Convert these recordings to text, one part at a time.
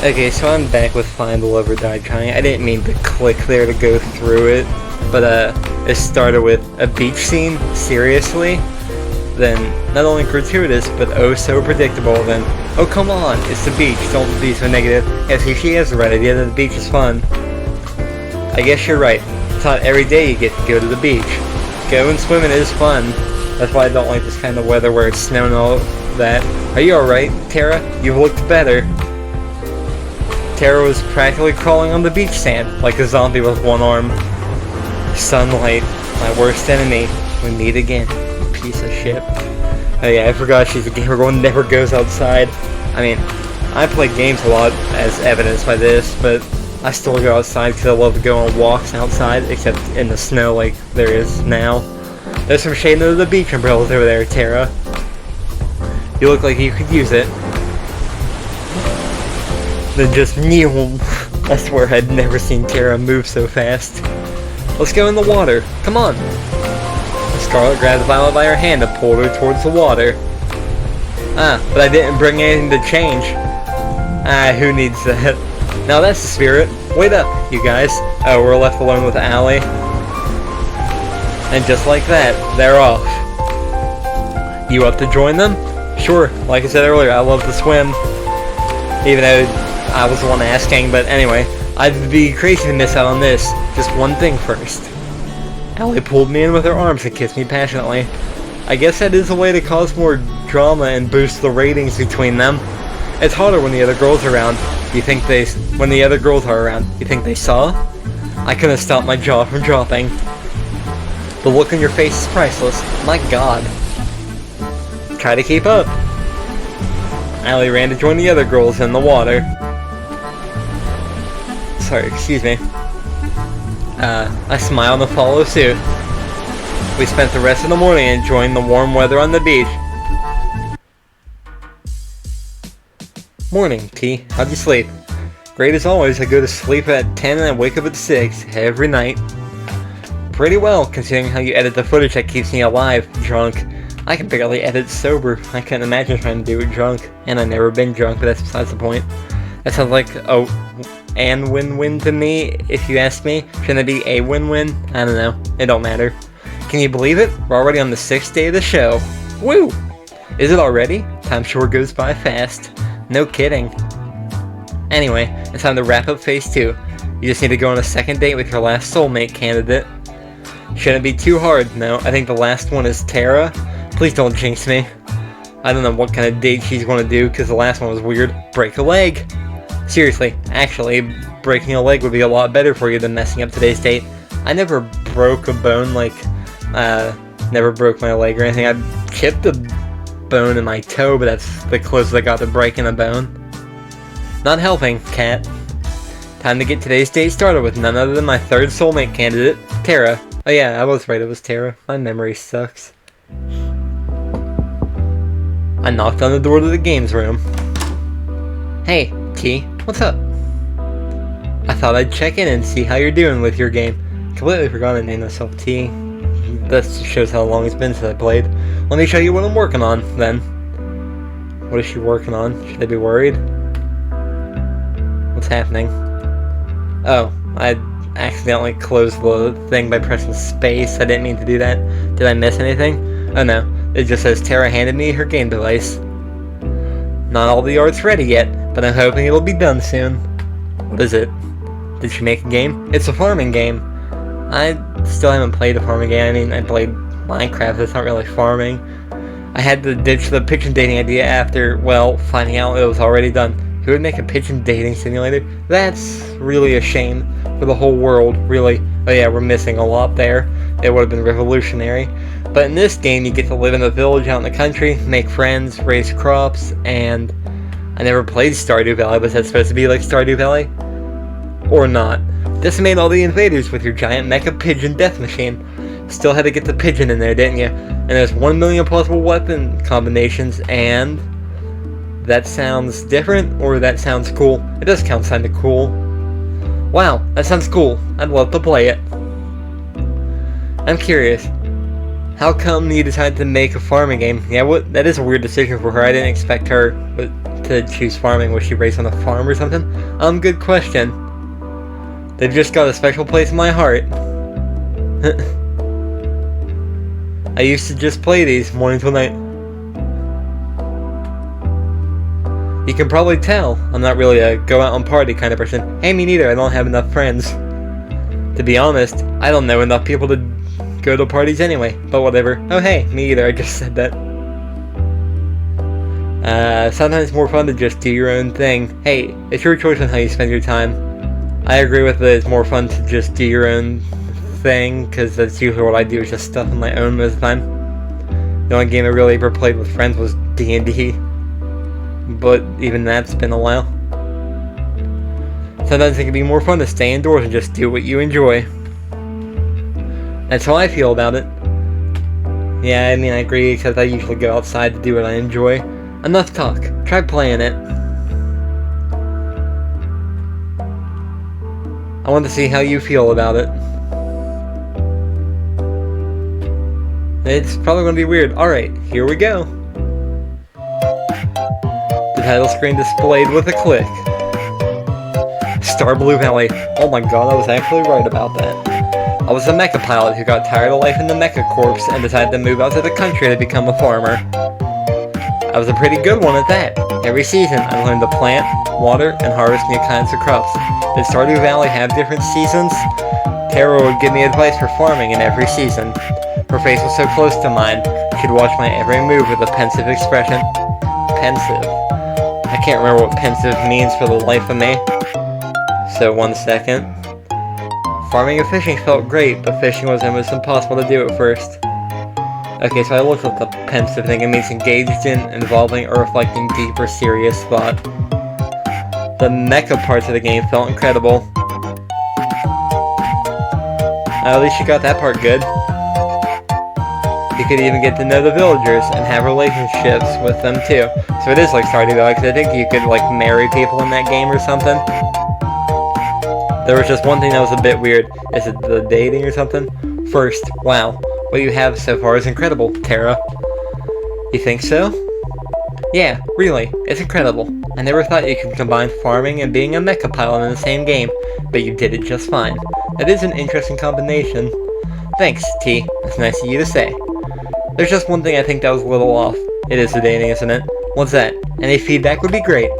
Okay, so I'm back with Find the Love or Die Trying. I didn't mean to click there to go through it, but it started with a beach scene, seriously? Then, not only gratuitous, but oh so predictable, then, oh come on, it's the beach, don't be so negative. Yeah, see, she has the right idea that the beach is fun. I guess you're right, it's not every day you get to go to the beach. Going swimming is fun. That's why I don't like this kind of weather where it's snowing and all that. Are you alright, Terra? You've looked better. Terra was practically crawling on the beach sand, like a zombie with one arm. Sunlight, my worst enemy. We meet again, you piece of shit. Oh yeah, I forgot she's a gamer who never goes outside. I mean, I play games a lot, as evidenced by this, but I still go outside because I love to go on walks outside, except in the snow like there is now. There's some shade under the beach umbrellas over there, Terra. You look like you could use it. Then just kneel. I swear I'd never seen Terra move so fast. Let's go in the water. Come on. Scarlet grabbed Violet by her hand and pulled her towards the water. But I didn't bring anything to change. Who needs that? Now that's the spirit. Wait up, you guys. Oh, we're left alone with Allie. And just like that, they're off. You up to join them? Sure, like I said earlier, I love to swim. Even though I was the one asking, but anyway, I'd be crazy to miss out on this. Just one thing first. Allie pulled me in with her arms and kissed me passionately. I guess that is a way to cause more drama and boost the ratings between them. It's harder when the other girls are around. When the other girls are around, you think they saw? I couldn't stop my jaw from dropping. The look on your face is priceless. My god. Try to keep up. Allie ran to join the other girls in the water. Sorry, excuse me. I smiled and followed suit. We spent the rest of the morning enjoying the warm weather on the beach. Morning, T. How'd you sleep? Great as always. I go to sleep at 10 and I wake up at 6 every night. Pretty well, considering how you edit the footage that keeps me alive, drunk. I can barely edit sober. I can't imagine trying to do it drunk. And I've never been drunk, but that's besides the point. That sounds like a and win-win to me, if you ask me. Shouldn't it be a win-win? I don't know. It don't matter. Can you believe it? We're already on the 6th day of the show. Woo! Is it already? Time sure goes by fast. No kidding. Anyway, it's time to wrap up phase 2. You just need to go on a second date with your last soulmate candidate. Shouldn't be too hard, no. I think the last one is Terra. Please don't jinx me. I don't know what kind of date she's going to do, because the last one was weird. Break a leg. Seriously, actually, breaking a leg would be a lot better for you than messing up today's date. I never broke a bone, never broke my leg or anything. I chipped a bone in my toe, but that's the closest I got to breaking a bone. Not helping, cat. Time to get today's date started with none other than my third soulmate candidate, Terra. Oh yeah, I was right, it was Terra. My memory sucks. I knocked on the door to the games room. Hey, T, what's up? I thought I'd check in and see how you're doing with your game. Completely forgot to name myself T. That shows how long it's been since I played. Let me show you what I'm working on, then. What is she working on? Should I be worried? What's happening? Oh, I accidentally closed the thing by pressing space. I didn't mean to do that. Did I miss anything? Oh no, it just says Terra handed me her game device. Not all the art's ready yet, but I'm hoping it'll be done soon. What is it? Did she make a game? It's a farming game. I still haven't played a farming game. I mean, I played Minecraft, that's not really farming. I had to ditch the pigeon dating idea after, well, finding out it was already done. Who would make a pigeon dating simulator? That's really a shame for the whole world, really. Oh yeah, we're missing a lot there. It would have been revolutionary. But in this game, you get to live in a village out in the country, make friends, raise crops, and I never played Stardew Valley, but that's supposed to be like Stardew Valley? Or not. Decimate all the invaders with your giant mecha pigeon death machine. Still had to get the pigeon in there, didn't you? And there's 1 million possible weapon combinations, and that sounds different, or that sounds cool? It does sound kinda cool. Wow, that sounds cool. I'd love to play it. I'm curious. How come you decided to make a farming game? Yeah, that is a weird decision for her. I didn't expect her to choose farming. Was she raised on a farm or something? Good question. They've just got a special place in my heart. I used to just play these morning till night. You can probably tell I'm not really a go out and party kind of person. Hey, me neither. I don't have enough friends. To be honest, I don't know enough people to go to parties anyway, but whatever. Oh hey, me either, I just said that. Sometimes it's more fun to just do your own thing. Hey, it's your choice on how you spend your time. I agree with it, it's more fun to just do your own thing, because that's usually what I do, is just stuff on my own most of the time. The only game I really ever played with friends was D&D, but even that's been a while. Sometimes it can be more fun to stay indoors and just do what you enjoy. That's how I feel about it. Yeah, I mean, I agree, except I usually go outside to do what I enjoy. Enough talk. Try playing it. I want to see how you feel about it. It's probably going to be weird. Alright, here we go. The title screen displayed with a click. Star Blue Valley. Oh my god, I was actually right about that. I was a mecha pilot who got tired of life in the mecha corps and decided to move out to the country to become a farmer. I was a pretty good one at that. Every season, I learned to plant, water, and harvest new kinds of crops. Did Stardew Valley have different seasons? Terra would give me advice for farming in every season. Her face was so close to mine, she'd watch my every move with a pensive expression. Pensive. I can't remember what pensive means for the life of me. So 1 second. Farming and fishing felt great, but fishing was almost impossible to do at first. Okay, so I looked up the pensive thing. It means engaged in, involving, or reflecting deep or serious thought. The mecha parts of the game felt incredible. At least you got that part good. You could even get to know the villagers and have relationships with them too. So it is like Stardew Valley, because I think you could like marry people in that game or something. There was just one thing that was a bit weird. Is it the dating or something? First, wow. What you have so far is incredible, Terra. You think so? Yeah, really, it's incredible. I never thought you could combine farming and being a mecha pilot in the same game, but you did it just fine. That is an interesting combination. Thanks, T. That's nice of you to say. There's just one thing I think that was a little off. It is the dating, isn't it? What's that? Any feedback would be great.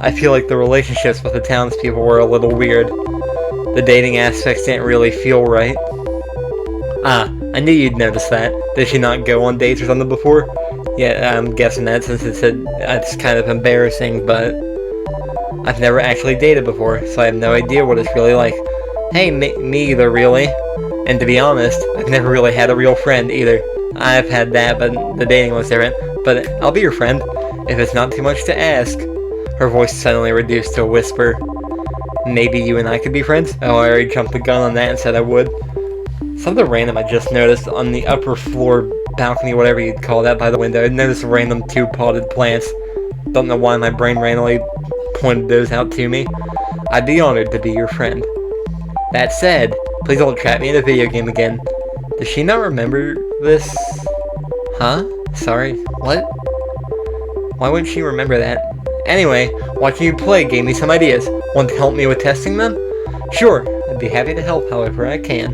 I feel like the relationships with the townspeople were a little weird. The dating aspects didn't really feel right. Ah, I knew you'd notice that. Did she not go on dates or something before? Yeah, I'm guessing that since it's kind of embarrassing, but I've never actually dated before, so I have no idea what it's really like. Hey, me either, really. And to be honest, I've never really had a real friend either. I've had that, but the dating was different. But I'll be your friend, if it's not too much to ask. Her voice suddenly reduced to a whisper. Maybe you and I could be friends? Oh, I already jumped the gun on that and said I would. Something random I just noticed on the upper floor balcony, whatever you'd call that, by the window. I noticed random 2-potted plants. Don't know why my brain randomly pointed those out to me. I'd be honored to be your friend. That said, please don't trap me in a video game again. Does she not remember this? Huh? Sorry, what? Why wouldn't she remember that? Anyway, watching you play gave me some ideas. Want to help me with testing them? Sure, I'd be happy to help however I can.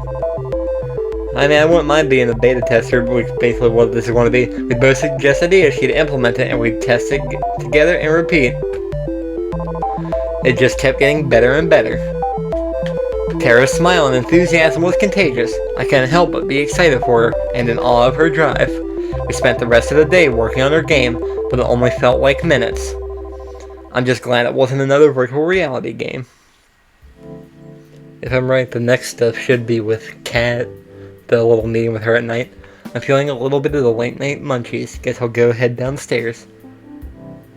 I mean, I wouldn't mind being a beta tester, which is basically what this is going to be. We'd both suggest ideas, she'd implement it, and we'd test it together and repeat. It just kept getting better and better. Terra's smile and enthusiasm was contagious. I couldn't help but be excited for her, and in awe of her drive. We spent the rest of the day working on her game, but it only felt like minutes. I'm just glad it wasn't another virtual reality game. If I'm right, the next stuff should be with Kat. The little meeting with her at night. I'm feeling a little bit of the late night munchies. Guess I'll go head downstairs.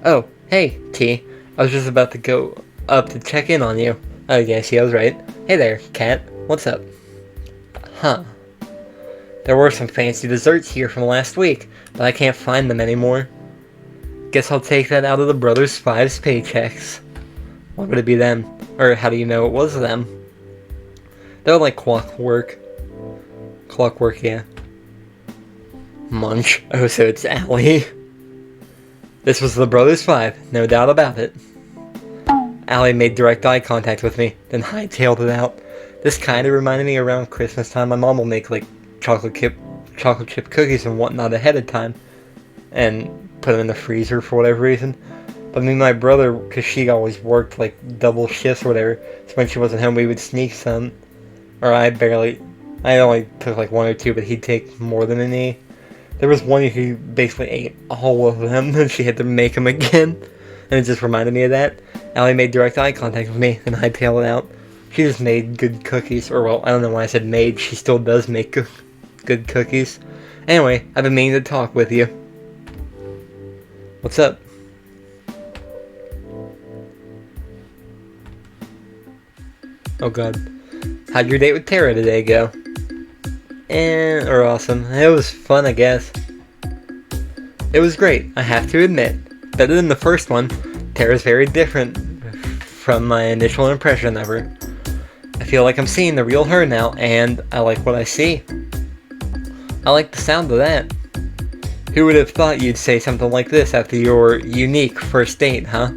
Oh, hey, T. I was just about to go up to check in on you. Oh yeah, see, I was right. Hey there, Kat. What's up? Huh. There were some fancy desserts here from last week, but I can't find them anymore. Guess I'll take that out of the Brothers Five's paychecks. Why would it be them? Or how do you know it was them? They're like clockwork. Clockwork, yeah. Munch. Oh, so it's Allie. This was the Brothers 5, no doubt about it. Allie made direct eye contact with me, then hightailed it out. This kind of reminded me around Christmas time my mom will make like chocolate chip cookies and whatnot ahead of time and put them in the freezer for whatever reason. But me and my brother, because she always worked like double shifts or whatever, so when she wasn't home we would sneak some. Or I only took like one or two, but he'd take more than me. There was one who basically ate all of them and she had to make them again. And it just reminded me of that. Allie made direct eye contact with me and I tailed it out. She just made good cookies. Or well, I don't know why I said made. She still does make good cookies. Anyway, I've been meaning to talk with you. What's up? Oh god. How'd your date with Terra today go? Or awesome. It was fun, I guess. It was great, I have to admit. Better than the first one. Terra's very different from my initial impression of her. I feel like I'm seeing the real her now, and I like what I see. I like the sound of that. Who would have thought you'd say something like this after your unique first date, huh?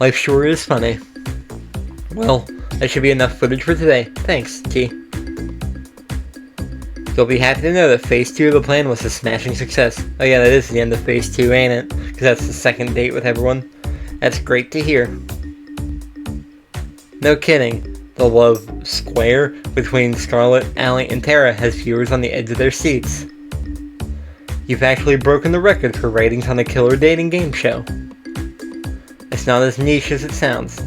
Life sure is funny. Well, that should be enough footage for today. Thanks, T. You'll be happy to know that Phase 2 of the plan was a smashing success. Oh yeah, that is the end of Phase 2, ain't it? Because that's the second date with everyone. That's great to hear. No kidding. The love square between Scarlet, Allie, and Terra has viewers on the edge of their seats. You've actually broken the record for ratings on a killer dating game show. It's not as niche as it sounds.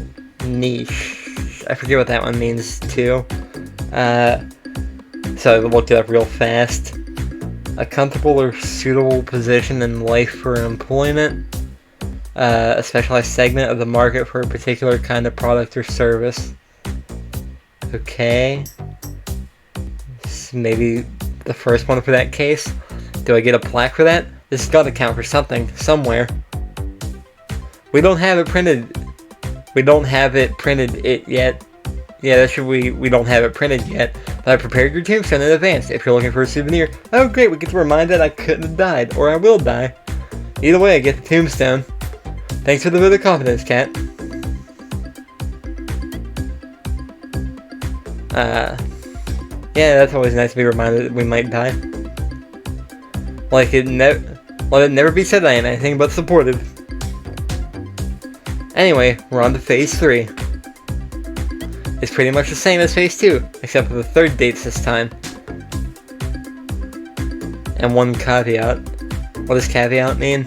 Niche. I forget what that one means, too. So I looked it up real fast. A comfortable or suitable position in life for employment. A specialized segment of the market for a particular kind of product or service. Okay. Maybe the first one for that case. Do I get a plaque for that? This has got to count for something, somewhere. We don't have it printed yet. Yeah, that's true, we don't have it printed yet. But I prepared your tombstone in advance if you're looking for a souvenir. Oh great, we get to remind that I couldn't have died, or I will die. Either way, I get the tombstone. Thanks for the vote of confidence, Cat. Yeah, that's always nice to be reminded that we might die. Let it never be said I ain't anything but supportive. Anyway, we're on to Phase 3. It's pretty much the same as Phase 2, except for the third dates this time. And one caveat. What does caveat mean?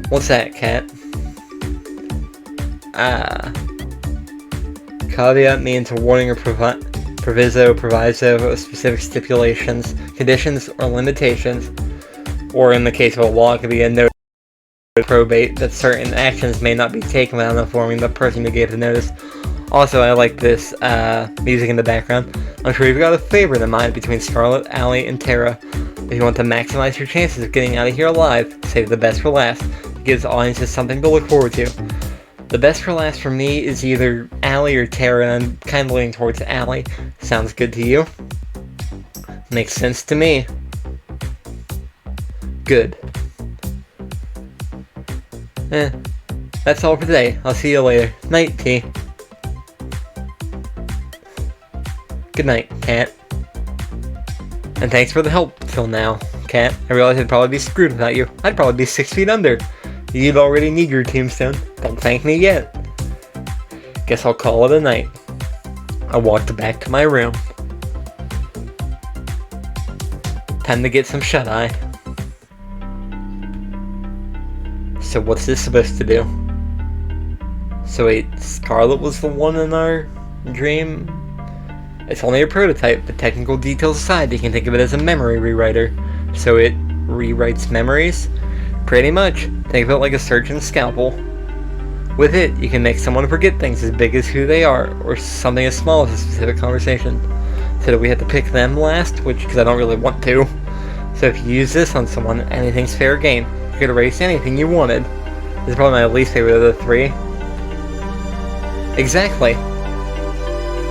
What's that, Cat? Caveat means a warning or proviso of specific stipulations, conditions, or limitations. Or in the case of a law, it could be a notice of probate that certain actions may not be taken without informing the person who gave the notice. Also, I like this music in the background. I'm sure you've got a favorite in mind between Scarlet, Allie, and Terra. If you want to maximize your chances of getting out of here alive, save the best for last. It gives audiences something to look forward to. The best for last for me is either Allie or Terra, and I'm kind of leaning towards Allie. Sounds good to you? Makes sense to me. Good. That's all for today. I'll see you later. Night, T. Good night, Cat. And thanks for the help till now, Cat. I realize I'd probably be screwed without you. I'd probably be 6 feet under. You'd already need your tombstone. Don't thank me yet. Guess I'll call it a night. I walked back to my room. Time to get some shut-eye. So what's this supposed to do? So wait, Scarlet was the one in our dream? It's only a prototype, but technical details aside, you can think of it as a memory rewriter. So it rewrites memories? Pretty much. Think of it like a surgeon's scalpel. With it, you can make someone forget things as big as who they are, or something as small as a specific conversation. So that we have to pick them last, because I don't really want to. So if you use this on someone, anything's fair game. You could erase anything you wanted. This is probably my least favorite of the three. Exactly.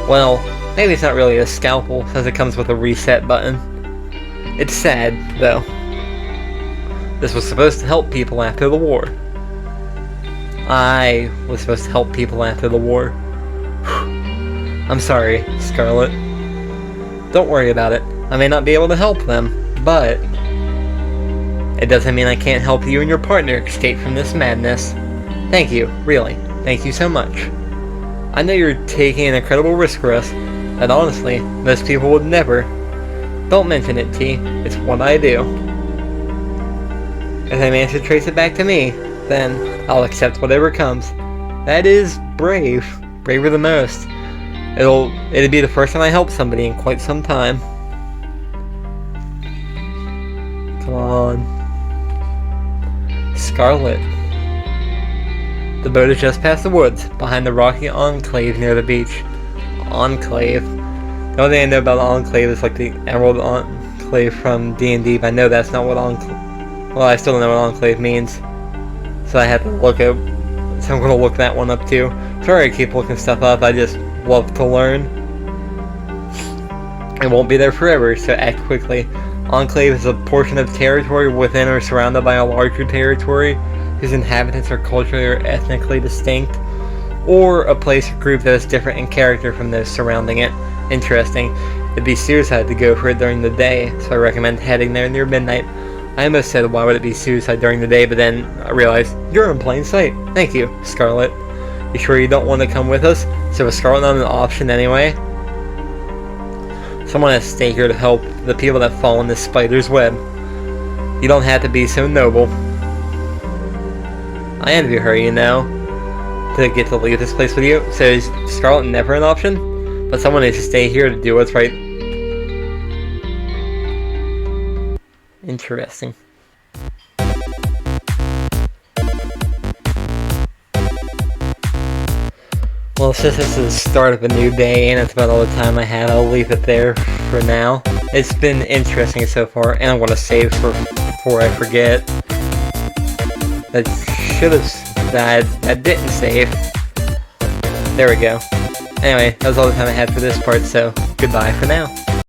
Well, maybe it's not really a scalpel, since it comes with a reset button. It's sad, though. This was supposed to help people after the war. I was supposed to help people after the war. I'm sorry, Scarlet. Don't worry about it. I may not be able to help them, but it doesn't mean I can't help you and your partner escape from this madness. Thank you, really. Thank you so much. I know you're taking an incredible risk for us, and honestly, most people would never. Don't mention it, T. It's what I do. If I manage to trace it back to me, then I'll accept whatever comes. That is brave. Braver than most. It'd be the first time I help somebody in quite some time. Come on. Scarlet. The boat is just past the woods, behind the rocky enclave near the beach. Enclave. The only thing I know about Enclave is like the Emerald Enclave from D&D, but I know that's not what Well, I still don't know what Enclave means. So I had to look up. So I'm gonna look that one up too. Sorry I keep looking stuff up, I just love to learn. It won't be there forever, so act quickly. Enclave is a portion of territory within or surrounded by a larger territory whose inhabitants are culturally or ethnically distinct, or a place or group that is different in character from those surrounding it. Interesting. It'd be suicide to go for it during the day, so I recommend heading there near midnight. I almost said why would it be suicide during the day, but then I realized you're in plain sight. Thank you, Scarlet. You sure you don't want to come with us? So is Scarlet not an option anyway? Someone has to stay here to help the people that fall in this spider's web. You don't have to be so noble. I envy her, you know, to get to leave this place with you. So is Scarlet never an option? But someone needs to stay here to do what's right. Interesting. Well, since this is the start of a new day and it's about all the time I have, I'll leave it there for now. It's been interesting so far, and I'm going to save before I forget. That didn't save. There we go. Anyway, that was all the time I had for this part, so goodbye for now.